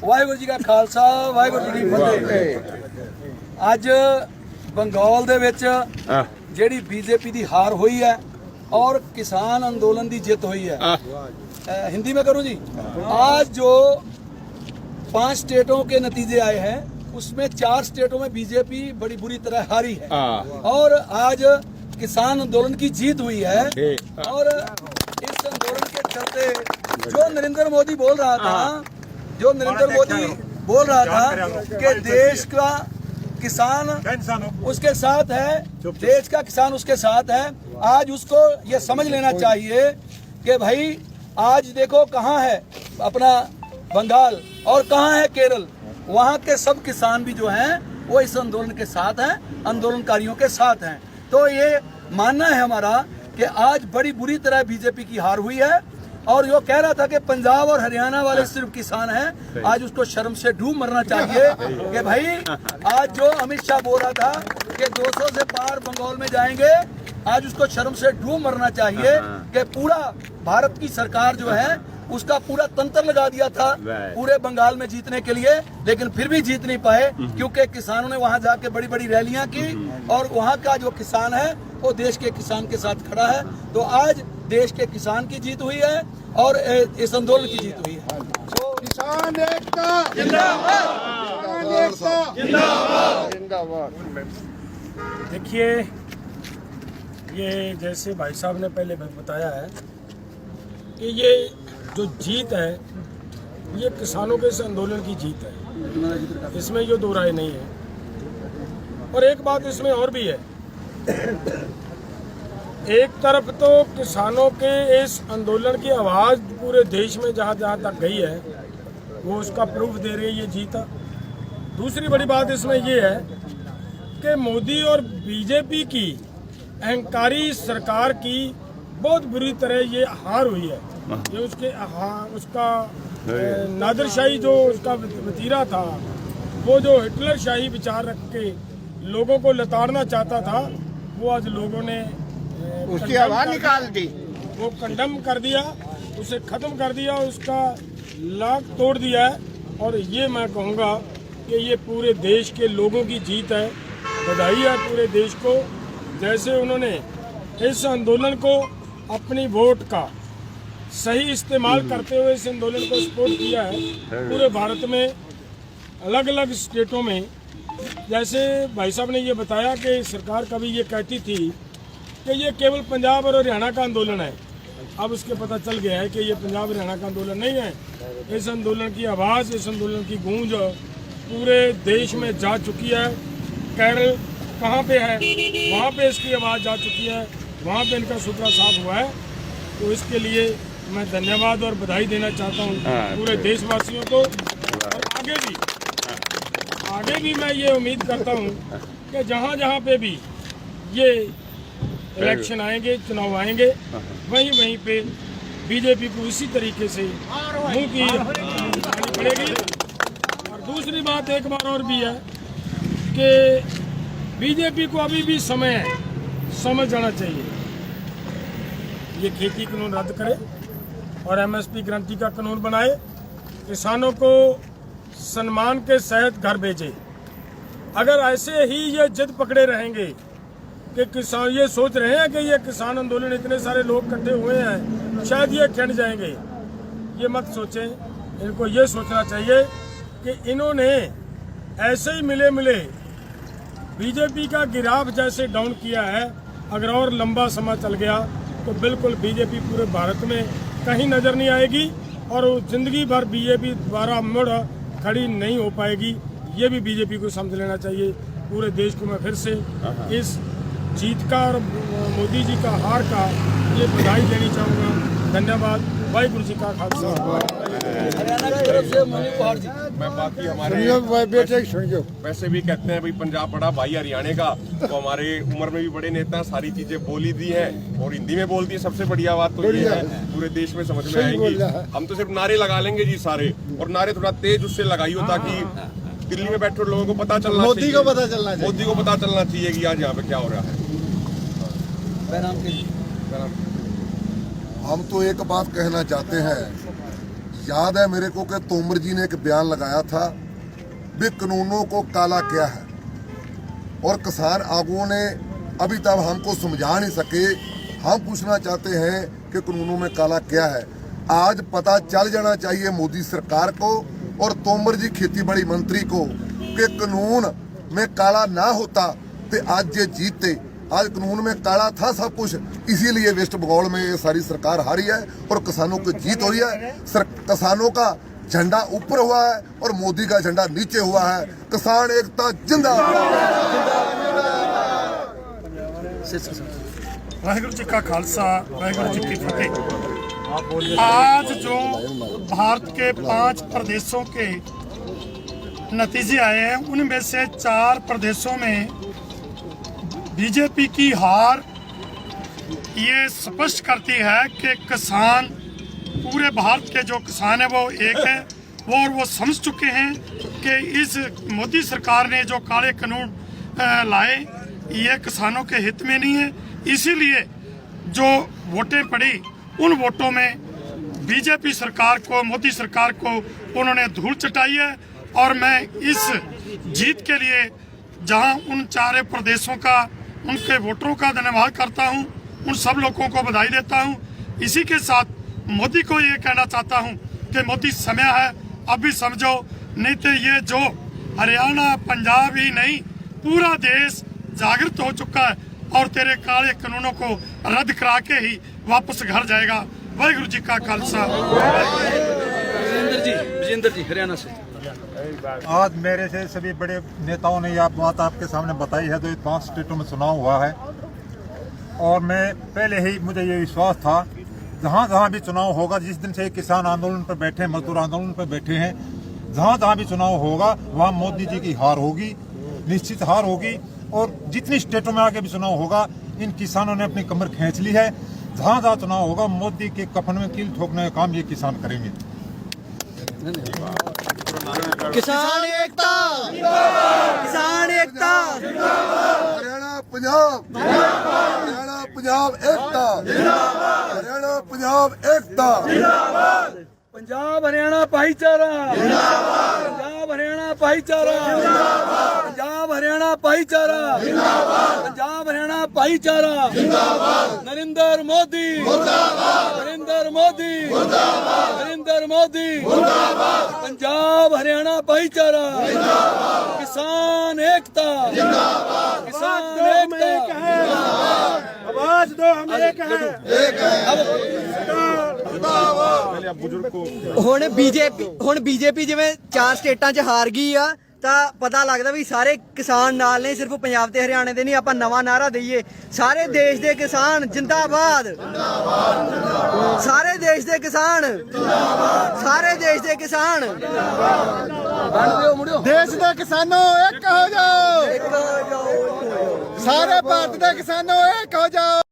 ਵਾਹਿਗੁਰੂ ਜੀ ਕਾ ਖਾਲਸਾ ਵਾਹਿਗੁਰੂ ਜੀ ਕੀ ਫਤਿਹ। ਅੱਜ ਬੰਗਾਲ ਦੇ ਵਿੱਚ ਜਿਹੜੀ बीजेपी ਦੀ ਹਾਰ ਹੋਈ ਹੈ और किसान आंदोलन की जित हुई है, हिंदी में करूं जी। आज जो 5 स्टेटों के नतीजे आए हैं उसमें 4 स्टेटों में बीजेपी बड़ी बुरी तरह हारी है और आज किसान आंदोलन की जीत हुई है। और इस आंदोलन के चलते जो नरेंद्र मोदी बोल रहा था कि देश का किसान उसके साथ है, देश का किसान उसके साथ है, आज उसको ये समझ लेना चाहिए कि भाई आज देखो कहाँ है अपना बंगाल और कहाँ है केरल, वहाँ के सब किसान भी जो हैं वो इस आंदोलन के साथ हैं, आंदोलनकारियों के साथ हैं। तो ये मानना है हमारा कि आज बड़ी बुरी तरह बीजेपी की हार हुई है। और जो कह रहा था कि पंजाब और हरियाणा वाले सिर्फ किसान हैं, आज उसको शर्म से डूब मरना चाहिए कि भाई आज जो अमित शाह बोल रहा था कि 200 से पार बंगाल में जाएंगे, आज उसको शर्म से डूब मरना चाहिए कि पूरा भारत की सरकार जो है उसका पूरा तंत्र लगा दिया था पूरे बंगाल में जीतने के लिए, लेकिन फिर भी जीत नहीं पाए क्योंकि किसानों ने वहां जाके बड़ी बड़ी रैलियां की और वहां का जो किसान है वो देश के किसान के साथ खड़ा है। तो आज देश के किसान की जीत हुई है और इस आंदोलन की जीत हुई है। तो किसान एकता जिंदाबाद, जिंदाबाद, जिंदाबाद। देखिए, ये जैसे भाई साहब ने पहले बताया है कि ये जो जीत है ये किसानों के इस आंदोलन की जीत है, इसमें ये दो राय नहीं है। और एक बात इसमें और भी है, एक तरफ तो किसानों के इस आंदोलन की आवाज़ पूरे देश में जहाँ जहाँ तक गई है वो उसका प्रूफ दे रही है ये जीत। दूसरी बड़ी बात इसमें ये है कि मोदी और बीजेपी की अहंकारी सरकार की बहुत बुरी तरह ये हार हुई है। ये उसका नादिरशाही जो उसका वतीरा था, वो जो हिटलर शाही विचार रख के लोगों को लताड़ना चाहता था, वो आज लोगों ने उसकी आवाज निकाल दी, वो कंडम कर दिया, उसे खत्म कर दिया, उसका लाख तोड़ दिया है। और ये मैं कहूँगा कि ये पूरे देश के लोगों की जीत है, बधाई है पूरे देश को। जैसे उन्होंने इस आंदोलन को अपनी वोट का सही इस्तेमाल करते हुए इस आंदोलन को सपोर्ट किया है पूरे भारत में अलग अलग स्टेटों में। जैसे भाई साहब ने ये बताया कि सरकार कभी ये कहती थी कि ये केवल पंजाब और हरियाणा का आंदोलन है, अब उसके पता चल गया है कि ये पंजाब हरियाणा का आंदोलन नहीं है। इस आंदोलन की आवाज़, इस आंदोलन की गूंज पूरे देश में जा चुकी है। केरल कहाँ पे है, वहाँ पे इसकी आवाज़ जा चुकी है, वहाँ पे इनका सूत्रा साफ हुआ है। तो इसके लिए मैं धन्यवाद और बधाई देना चाहता हूँ पूरे देशवासियों को। और आगे भी मैं ये उम्मीद करता हूँ कि जहाँ जहाँ पे भी ये इलेक्शन आएंगे, चुनाव आएंगे, वहीं पे बीजेपी को इसी तरीके से मुंह की खानी पड़ेगी। और दूसरी बात एक बार और भी है कि बीजेपी को अभी भी समय है, समझ जाना चाहिए, ये खेती कानून रद्द करे और एमएसपी गारंटी का कानून बनाए, किसानों को सम्मान के सहित घर भेजे। अगर ऐसे ही ये जिद पकड़े रहेंगे कि किसान ये सोच रहे हैं कि ये किसान आंदोलन इतने सारे लोग इकट्ठे हुए हैं शायद ये खिंड जाएंगे, ये मत सोचें। इनको ये सोचना चाहिए कि इन्होंने ऐसे ही मिले बीजेपी का गिराफ जैसे डाउन किया है, अगर और लंबा समय चल गया तो बिल्कुल बीजेपी पूरे भारत में कहीं नज़र नहीं आएगी और जिंदगी भर बीजेपी दोबारा मुड़ खड़ी नहीं हो पाएगी। ये भी बीजेपी को समझ लेना चाहिए। पूरे देश को मैं फिर से इस जीत का और मोदी जी का हार का ये बधाई देनी चाहूँगा। धन्यवाद। वाहिगुरु जी का खालसा। हरियाणा की तरफ से मनी कुहार जी। मैं बाकी हमारे वैसे भी कहते हैं भाई पंजाब बड़ा भाई हरियाणा का, तो हमारे उम्र में भी बड़े नेता सारी चीजें बोली दी हैं और हिंदी में बोल दी है। सबसे बढ़िया बात तो ये है पूरे देश में समझ में आएगी। हम तो सिर्फ नारे लगा लेंगे जी सारे, और नारे थोड़ा तेज उससे लगाइयो ताकि दिल्ली में बैठे लोगों को पता चलना चाहिए, मोदी को पता चलना चाहिए कि आज यहाँ पे क्या हो रहा है। हम तो एक बात कहना चाहते हैं, याद है मेरे को कि तोमर जी ने एक बयान लगाया था भी कानूनों को काला किया है, और किसान आगुओं ने अभी तक हमको समझा नहीं सके। हम पूछना चाहते हैं कि कानूनों में काला क्या है। आज पता चल जाना चाहिए मोदी सरकार को और तोमर जी खेतीबाड़ी मंत्री को कि कानून में काला ना होता तो आज ये जीतते। आज कानून में काला था सब कुछ, इसीलिए वेस्ट बंगाल में ये सारी सरकार हारी है और किसानों की जीत हुई है। किसानों का झंडा ऊपर हुआ है और मोदी का झंडा नीचे हुआ है। किसान एकता जिंदाबाद। वाहिगुरु जी का खालसा, वाहिगुरु जी की फतेह। आज जो भारत के 5 प्रदेशों के नतीजे आए हैं, उनमें से 4 प्रदेशों में बीजेपी की हार ये स्पष्ट करती है कि किसान, पूरे भारत के जो किसान है वो एक है, वो समझ चुके हैं कि इस मोदी सरकार ने जो काले कानून लाए ये किसानों के हित में नहीं है। इसीलिए जो वोटें पड़ी उन वोटों में बीजेपी सरकार को, मोदी सरकार को उन्होंने धूल चटाई है। और मैं इस जीत के लिए जहां उन 4 प्रदेशों का, उनके वोटरों का धन्यवाद करता हूं, उन सब लोगों को बधाई देता हूं। इसी के साथ मोदी को ये कहना चाहता हूं कि मोदी समय है अभी समझो, नहीं तो ये जो हरियाणा, पंजाब ही नहीं पूरा देश जागृत हो चुका है और तेरे काले कानूनों को रद्द करा के ही वापस घर जाएगा। वाहिगुरु जी का खालसा। विजेंद्र जी हरियाणा से। आज मेरे से सभी बड़े नेताओं ने यह बात आपके सामने बताई है। तो 5 स्टेटों में चुनाव हुआ है और मैं पहले ही, मुझे ये विश्वास था जहाँ जहाँ भी चुनाव होगा, जिस दिन से किसान आंदोलन पर बैठे, मजदूर आंदोलन पर बैठे हैं, जहाँ जहाँ भी चुनाव होगा वहाँ मोदी जी की हार होगी, निश्चित हार होगी। और जितनी स्टेटों में आगे भी चुनाव होगा, इन किसानों ने अपनी कमर खींच ली है। जहाँ जहाँ चुनाव होगा मोदी के कफन में कील ठोकने का काम ये किसान करेंगे। किसान एकता, किसान एकता, हरियाणा पंजाब, हरियाणा पंजाब एकता, हरियाणा पंजाब एकता, पंजाब हरियाणा भाईचारा, पंजाब हरियाणा भाईचारा, पंजाब हरियाणा भाईचारा, पंजाब हरियाणा भाईचारा, नरेंद्र मोदी, नरेंद्र मोदी, नरेंद्र मोदी, पंजाब हरियाणा भाईचारा, किसान एकता, किसान एकता, आवाज दो हम एक हैं। ਹੁਣ ਬੀਜੇਪੀ ਜਿਵੇਂ 4 ਸਟੇਟਾਂ 'ਚ ਹਾਰ ਗਈ ਆ ਤਾਂ ਪਤਾ ਲੱਗਦਾ ਵੀ ਸਾਰੇ ਕਿਸਾਨ ਨਾਲ ਨੇ, ਸਿਰਫ ਪੰਜਾਬ ਤੇ ਹਰਿਆਣੇ ਦੇ ਨਹੀਂ। ਆਪਾਂ ਨਵਾਂ ਨਾਰਾ ਦਈਏ, ਸਾਰੇ ਦੇਸ਼ ਦੇ ਕਿਸਾਨ ਜਿੰਦਾਬਾਦ, ਸਾਰੇ ਦੇਸ਼ ਦੇ ਕਿਸਾਨ, ਸਾਰੇ ਦੇਸ਼ ਦੇ ਕਿਸਾਨ, देश के किसानों एक हो जाओ, सारे भारत के किसानों एक हो जाओ।